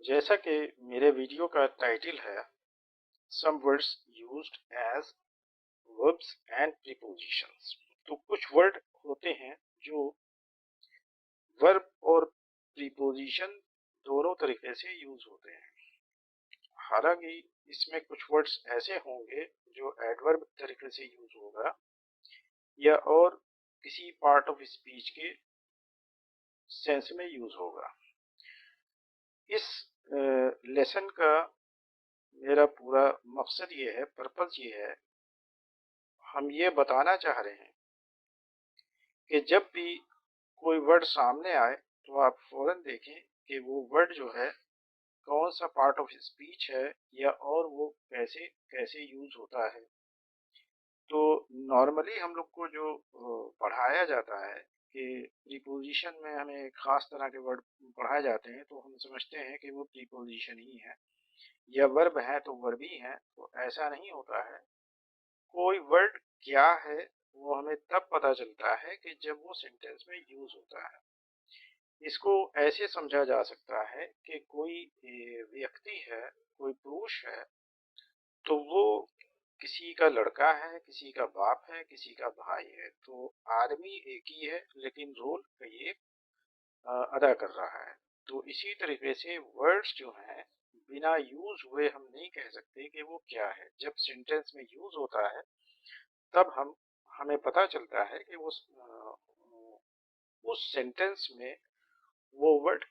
जैसा कि मेरे वीडियो का टाइटल है some words used as verbs and prepositions. तो कुछ वर्ड होते हैं जो वर्ब और प्रीपोजिशन दोनों तरीके से यूज होते हैं। हालांकि इसमें कुछ वर्ड्स ऐसे होंगे जो एडवर्ब तरीके से यूज होगा या और किसी पार्ट ऑफ स्पीच के सेंस में यूज होगा। इस लेसन का मेरा पूरा मकसद ये है, पर्पस ये है, हम ये बताना चाह रहे हैं कि जब भी कोई वर्ड सामने आए तो आप फौरन देखें कि वो वर्ड जो है कौन सा पार्ट ऑफ स्पीच है या और वो कैसे कैसे यूज होता है। तो नॉर्मली हम लोग को जो पढ़ाया जाता है कि प्रीपोजिशन में हमें खास तरह के वर्ड पढ़ाए जाते हैं, तो हम समझते हैं कि वो प्रीपोजिशन ही है या वर्ब है तो वर्ब ही है। तो ऐसा नहीं होता है। कोई वर्ड क्या है वो हमें तब पता चलता है कि जब वो सेंटेंस में यूज होता है। इसको ऐसे समझा जा सकता है कि कोई व्यक्ति है, कोई पुरुष है, तो वो किसी का लड़का है, किसी का बाप है, किसी का भाई है। तो आदमी एक ही है लेकिन रोल कई एक अदा कर रहा है। तो इसी तरीके से वर्ड्स जो हैं बिना यूज हुए हम नहीं कह सकते कि वो क्या है। जब सेंटेंस में यूज होता है तब हमें पता चलता है कि उस सेंटेंस में वो वर्ड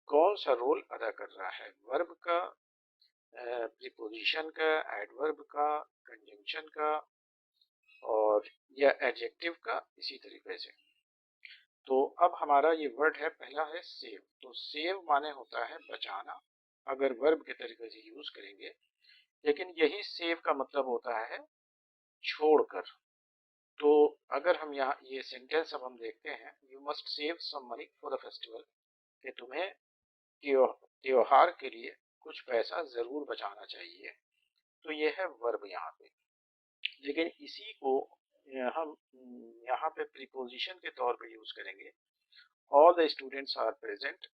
कौन सा रोल अदा कर रहा है, वर्ब का, प्रीपोजिशन का, एडवर्ब का, कंजंक्शन का और या एडजेक्टिव का, इसी तरीके से। तो अब हमारा ये वर्ड है, पहला है सेव। तो सेव माने होता है बचाना, अगर वर्ब के तरीके से यूज करेंगे। लेकिन यही सेव का मतलब होता है छोड़कर। तो अगर हम यहाँ ये सेंटेंस अब हम देखते हैं, you must save some money for the festival, कि तुम्हें त्योहार के लिए कुछ पैसा जरूर बचाना चाहिए। तो ये है वर्ब यहाँ पे। लेकिन इसी को हम यहाँ पे प्रीपोजिशन के तौर पे यूज करेंगे। All the students are present,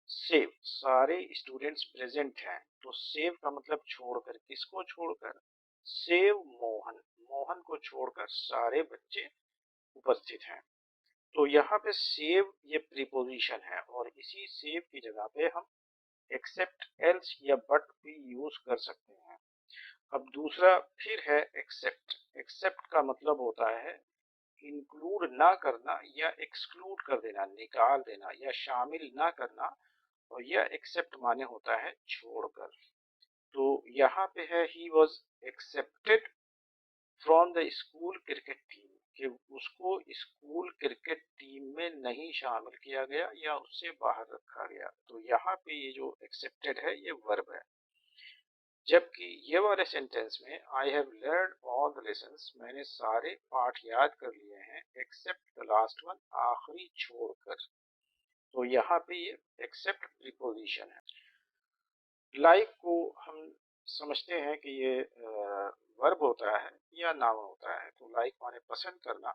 save, सारे स्टूडेंट्स प्रेजेंट हैं। तो सेव का मतलब छोड़कर, किसको छोड़कर? सेव मोहन, मोहन को छोड़कर सारे बच्चे उपस्थित हैं। तो यहाँ पे सेव ये प्रीपोजिशन है और इसी सेव की जगह पे हम एक्सेप्ट, एल्स या बट भी यूज कर सकते हैं। अब दूसरा फिर है एक्सेप्ट। एक्सेप्ट का मतलब होता है इंक्लूड ना करना या एक्सक्लूड कर देना, निकाल देना या शामिल ना करना। और यह एक्सेप्ट माने होता है छोड़कर। तो यहाँ पे है he was accepted from the school cricket team, कि उसको स्कूल क्रिकेट टीम में नहीं शामिल किया गया या उससे बाहर रखा गया। तो यहाँ पे ये जो एक्सेप्टेड है ये वर्ब है। जबकि ये वाले सेंटेंस में I have learn all the lessons, मैंने सारे पाठ याद कर लिए हैं, एक्सेप्ट द लास्ट वन, आखिरी छोड़कर। तो यहाँ पे ये एक्सेप्ट प्रीपोजिशन है। लाइक को हम समझते हैं कि ये वर्ब होता है या नाउन होता है। तो लाइक माने पसंद करना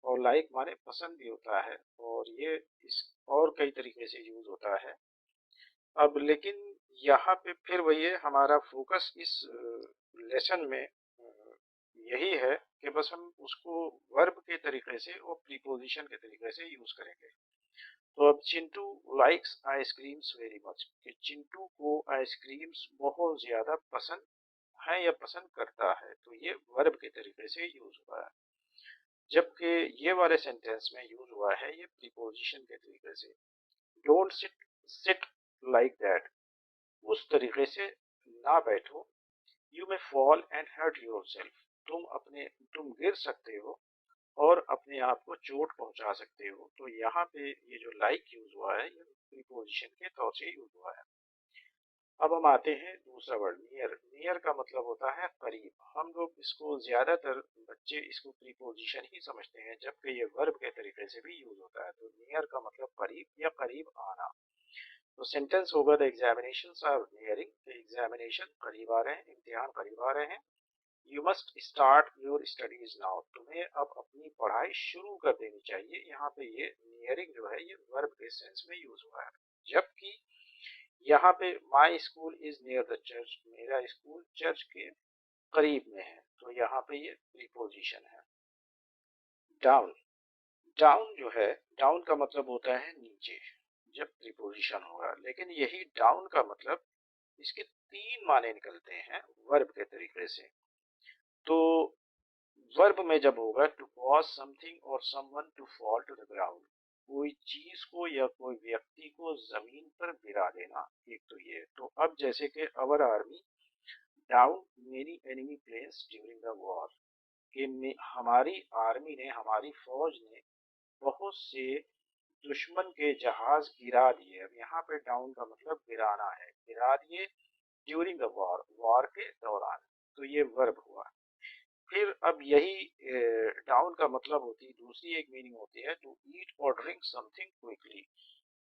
और लाइक माने पसंद भी होता है, और ये इस और कई तरीके से यूज होता है। अब लेकिन यहाँ पे फिर वही है, हमारा फोकस इस लेसन में यही है कि बस हम उसको वर्ब के तरीके से और प्रीपोजिशन के तरीके से यूज करेंगे। तो अब Chintu likes ice creams very much, कि चिंटू को आइसक्रीम्स बहुत ज्यादा पसंद है या पसंद करता है। तो ये वर्ब के तरीके से यूज हुआ है। जबकि ये वाले सेंटेंस में यूज हुआ है ये प्रीपोजिशन के तरीके से। Don't sit, sit like that, उस तरीके से ना बैठो। You may fall and hurt yourself, तुम गिर सकते हो और अपने आप को चोट पहुंचा सकते हो। तो यहाँ पे ये जो लाइक यूज हुआ है ये प्रीपोजिशन के तौर से यूज हुआ है। अब हम आते हैं दूसरा वर्ड नियर। नियर का मतलब होता है करीब। हम लोग इसको ज्यादातर बच्चे इसको प्रीपोजिशन ही समझते हैं, जबकि ये वर्ब के तरीके से भी यूज होता है। तो नियर का मतलब करीब या करीब आना। तो सेंटेंस होगा the examinations are nearing, examination करीब आ रहे हैं, इम्तिहान करीब आ रहे हैं। You must start your studies now, तुम्हें अब अपनी पढ़ाई शुरू कर देनी चाहिए। यहाँ पे ये नियरिंग जो है ये वर्ब के सेंस में यूज हुआ है। जबकि यहाँ पे my school is near the church, मेरा स्कूल चर्च के करीब में है, तो यहाँ पे ये प्रीपोजिशन है। डाउन, डाउन जो है, डाउन का मतलब होता है नीचे जब प्रीपोजिशन होगा, लेकिन यही डाउन का मतलब इसके तीन माने निकलते हैं वर्ब के तरीके से। तो वर्ब में जब होगा टू कॉज समथिंग और someone to fall to the ground, कोई चीज को या कोई व्यक्ति को जमीन पर गिरा देना, एक तो ये। तो अब जैसे कि our army down many enemy planes during the war, कि हमारी आर्मी ने, हमारी फौज ने बहुत से दुश्मन के जहाज गिरा दिए। अब यहाँ पे डाउन का मतलब गिराना है, गिरा दिए ड्यूरिंग द वॉर, वॉर के दौरान, तो ये वर्ब हुआ। फिर अब यही डाउन का मतलब होती है, दूसरी एक मीनिंग होती है टू ईट और ड्रिंक समथिंग क्विकली,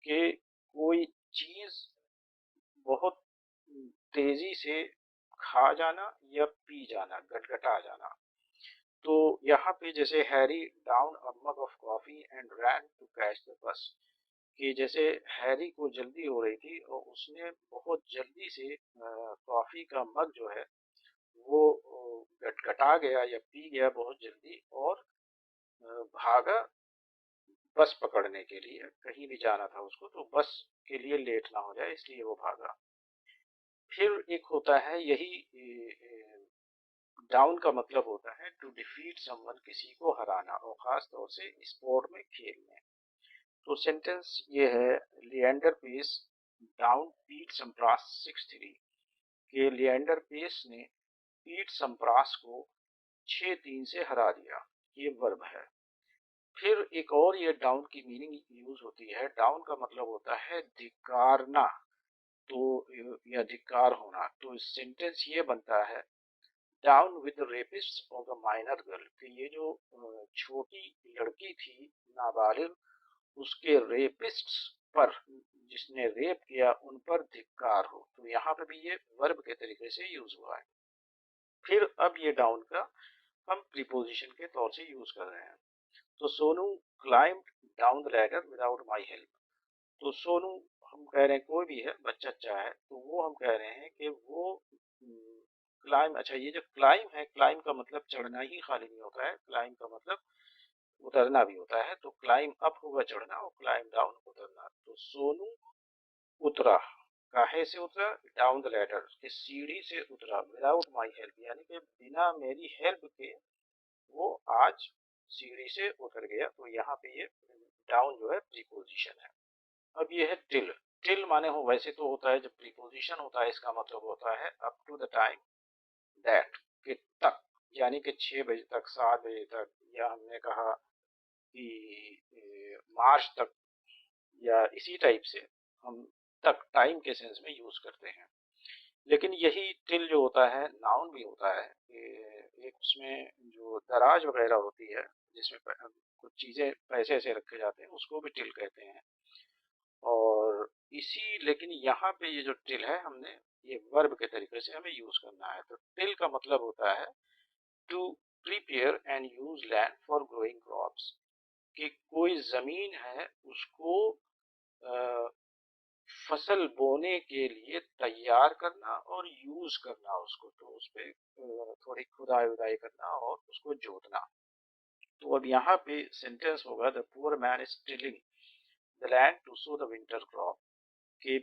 कि कोई चीज बहुत तेजी से खा जाना या पी जाना, गटगटा जाना। तो यहाँ पे जैसे hurry down a mug of coffee and ran to catch the bus, कि जैसे हैरी को जल्दी हो रही थी और उसने बहुत जल्दी से कॉफी का मग जो है वो गटगटा गया या पी गया बहुत जल्दी, और भागा बस पकड़ने के लिए, कहीं भी जाना था उसको, तो बस के लिए लेट ना हो जाए इसलिए वो भागा। फिर एक होता है यही डाउन का मतलब होता है टू डिफीट समवन, किसी को हराना, और खास तौर से स्पोर्ट में, खेल में। तो सेंटेंस ये है, Leander Paes down Pete Sampras 6-3, के लिएंडर पेस ने पीट सम्प्रास को 6-3 से हरा दिया, ये वर्ब है। फिर एक और ये डाउन की मीनिंग यूज होती है, डाउन का मतलब होता है धिक्कारना, तो या धिक्कार होना। तो सेंटेंस ये बनता है, down with rapist of the minor girl, कि ये जो छोटी लड़की थी नाबालिग, उसके रेपिस्ट पर, जिसने रेप किया, उन पर धिक्कार हो। तो यहाँ पे भी ये वर्ब के तरीके से यूज हुआ है। फिर अब ये डाउन का हम प्रीपोजिशन के तौर से यूज कर रहे हैं। तो Sonu climbed down the ladder without my help, तो सोनू हम कह रहे हैं कोई भी है, बच्चा अच्छा है, तो वो हम कह रहे हैं कि वो क्लाइम, अच्छा ये जो क्लाइम है, क्लाइम का मतलब चढ़ना ही खाली नहीं होता है, क्लाइम का मतलब उतरना भी होता है। तो क्लाइम अप होगा चढ़ना, और क्लाइम डाउन उतरना। तो सोनू उतरा, काहे से उतरा, डाउन द लैडर, कि सीढ़ी से उतरा, विदाउट माय हेल्प, यानी कि बिना मेरी हेल्प के वो आज सीढ़ी से उतर गया। तो यहाँ पे ये डाउन जो है प्रीपोजिशन है। अब ये है टिल, टिल माने हो वैसे तो होता है, जब प्रीपोजिशन होता है इसका मतलब होता है up to the time that, के तक, यानी कि 6 बजे तक, 7 बजे तक, या हमने कहा कि मार्च तक, या इसी टाइप से हम तक टाइम के सेंस में यूज करते हैं। लेकिन यही टिल जो होता है नाउन भी होता है, कि एक उसमें जो दराज वगैरह होती है जिसमें कुछ चीजें पैसे ऐसे रखे जाते हैं, उसको भी टिल कहते हैं। और इसी, लेकिन यहाँ पे ये जो टिल है, हमने ये वर्ब के तरीके से हमें यूज करना है। तो टिल का मतलब होता है to prepare and use land for growing crops, कि कोई जमीन है उसको फसल बोने के लिए तैयार करना और यूज करना उसको, तो उस पे थोड़ी खुदाई उदाई करना और उसको जोतना। तो अब यहाँ पे सेंटेंस होगा, the poor man is tilling the land to sow the winter crop, कि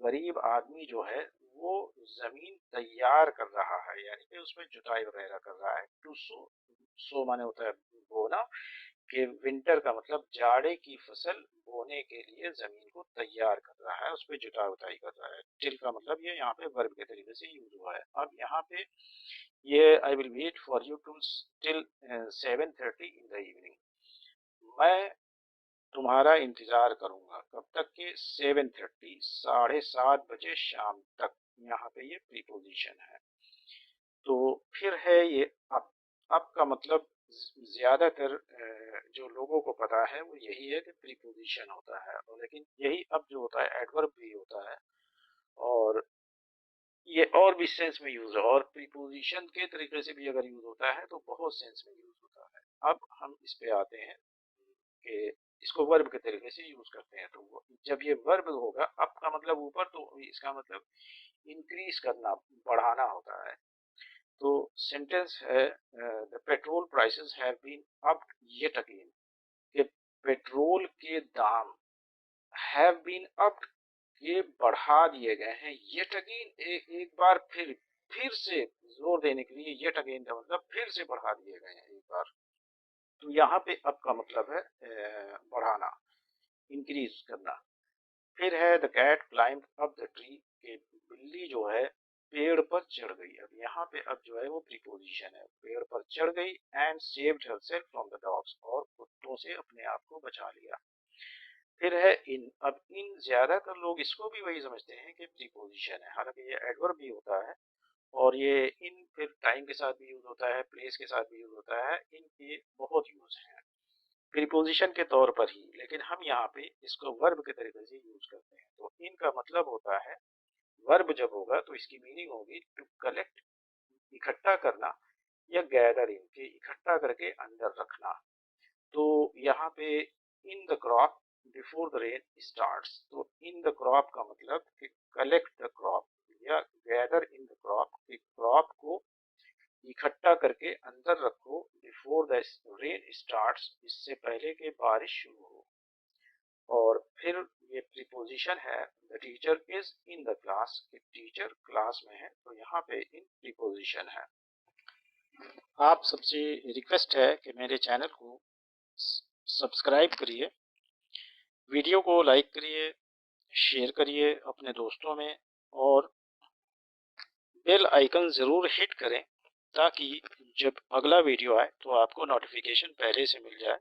गरीब आदमी जो है वो जमीन तैयार कर रहा है, यानी कि उसमें जुताई वगैरह कर रहा है। टू सो, सो माने होता है बोना, कि विंटर का मतलब जाड़े की फसल बोने के लिए जमीन को तैयार कर रहा है, उस पर जुताई उताई कर रहा है। टिल का मतलब ये यहाँ पे वर्ब के तरीके से यूज हुआ है। अब यहाँ पे ये I will wait for you to till 7:30 in the evening, मैं तुम्हारा इंतजार करूंगा कब तक के, 7:30, 7:30 बजे शाम तक। यहाँ पे ये प्रीपोजिशन है। तो फिर है ये अप का मतलब ज्यादातर जो लोगों को पता है वो यही है कि प्रीपोजिशन होता है, और लेकिन यही अब जो होता है एडवर्ब भी होता है, और ये और भी सेंस में यूज है, और प्रीपोजिशन के तरीके से भी अगर यूज होता है तो बहुत सेंस में यूज होता है। अब हम इस पे आते हैं कि इसको वर्ब के तरीके से यूज करते हैं। तो जब ये वर्ब होगा, अप का मतलब ऊपर, तो इसका मतलब इंक्रीज करना, बढ़ाना होता है। तो सेंटेंस है the petrol prices have been upped yet again, कि पेट्रोल के दाम हैव बीन अप्ड, ये बढ़ा दिए गए हैं, येट अगेन, एक बार फिर से, जोर देने के लिए, येट अगेन का मतलब फिर से बढ़ा दिए गए हैं एक बार। तो यहाँ पे अप का मतलब है बढ़ाना, इंक्रीज करना। फिर है the cat climb up the tree, कि बिल्ली जो है पेड़ पर चढ़ गई। अब यहाँ पे अब जो है वो प्रीपोजिशन है, पेड़ पर चढ़ गई, and saved herself from the dogs, और कुत्तों से अपने आप को बचा लिया। फिर है इन। अब इन ज्यादातर लोग इसको भी वही समझते हैं कि प्रीपोजिशन है, हालांकि ये एडवर्ब भी होता है, और ये इन फिर टाइम के साथ भी यूज होता है, प्लेस के साथ भी यूज होता है, इनके बहुत यूज हैं प्रीपोजिशन के तौर पर ही, लेकिन हम यहाँ पे इसको वर्ब के तरीके से यूज करते हैं। तो इनका मतलब होता है, वर्ब जब होगा तो इसकी मीनिंग होगी टू कलेक्ट, इकट्ठा करना, या गैदर इन, के इकट्ठा करके अंदर रखना। तो यहाँ पे in the crop before the rain starts, तो इन द क्रॉप का मतलब कि कलेक्ट द क्रॉप, या गैदर इन द क्रॉप, कि क्रॉप को इकट्ठा करके अंदर रखो, बिफोर द रेन स्टार्ट्स, इससे पहले कि बारिश शुरू हो। और फिर ये प्रीपोजिशन है the teacher is in the class, कि टीचर क्लास में है, तो यहाँ पे इन प्रीपोजिशन है। आप सबसे रिक्वेस्ट है कि मेरे चैनल को सब्सक्राइब करिए, वीडियो को लाइक करिए, शेयर करिए अपने दोस्तों में, और बेल आइकन ज़रूर हिट करें, ताकि जब अगला वीडियो आए तो आपको नोटिफिकेशन पहले से मिल जाए।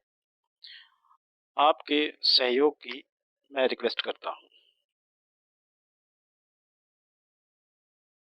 आपके सहयोग की मैं रिक्वेस्ट करता हूँ।